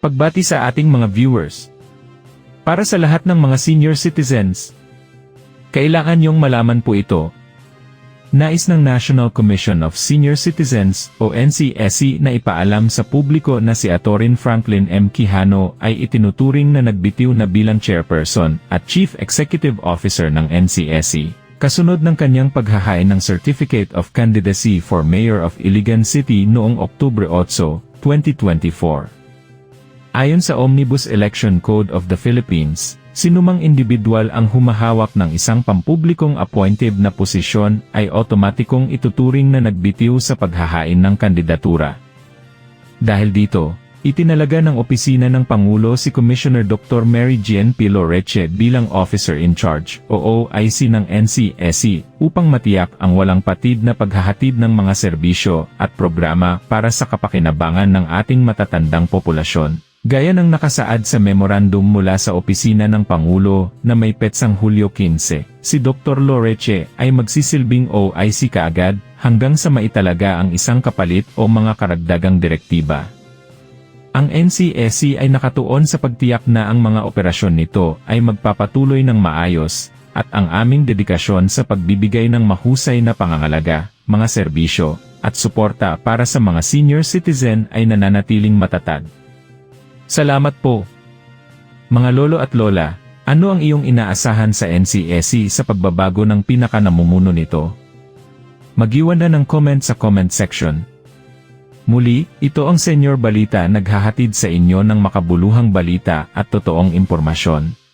Pagbati sa ating mga viewers. Para sa lahat ng mga senior citizens, kailangan niyong malaman po ito. Nais ng National Commission of Senior Citizens o NCSC na ipaalam sa publiko na si Atorin Franklin M. Quijano ay itinuturing na nagbitiw na bilang chairperson at chief executive officer ng NCSC, kasunod ng kanyang paghahain ng Certificate of Candidacy for Mayor of Iligan City noong Oktubre 8, 2024. Ayon sa Omnibus Election Code of the Philippines, sinumang individual ang humahawak ng isang pampublikong appointed na posisyon ay otomatikong ituturing na nagbitiw sa paghahain ng kandidatura. Dahil dito, itinalaga ng Opisina ng Pangulo si Commissioner Dr. Mary Jean P. Loreche bilang Officer in Charge o OIC ng NCSC upang matiyak ang walang patid na paghahatid ng mga serbisyo at programa para sa kapakinabangan ng ating matatandang populasyon. Gaya ng nakasaad sa memorandum mula sa Opisina ng Pangulo na may petsang Hulyo 15, si Dr. Loreche ay magsisilbing OIC kaagad hanggang sa maitalaga ang isang kapalit o mga karagdagang direktiba. Ang NCSC ay nakatuon sa pagtiyak na ang mga operasyon nito ay magpapatuloy ng maayos at ang aming dedikasyon sa pagbibigay ng mahusay na pangangalaga, mga serbisyo, at suporta para sa mga senior citizen ay nananatiling matatag. Salamat po. Mga lolo at lola, ano ang iyong inaasahan sa NCSC sa pagbabago ng pinakanamumuno nito? Mag-iwan na ng comment sa comment section. Muli, ito ang Senior Balita naghahatid sa inyo ng makabuluhang balita at totoong impormasyon.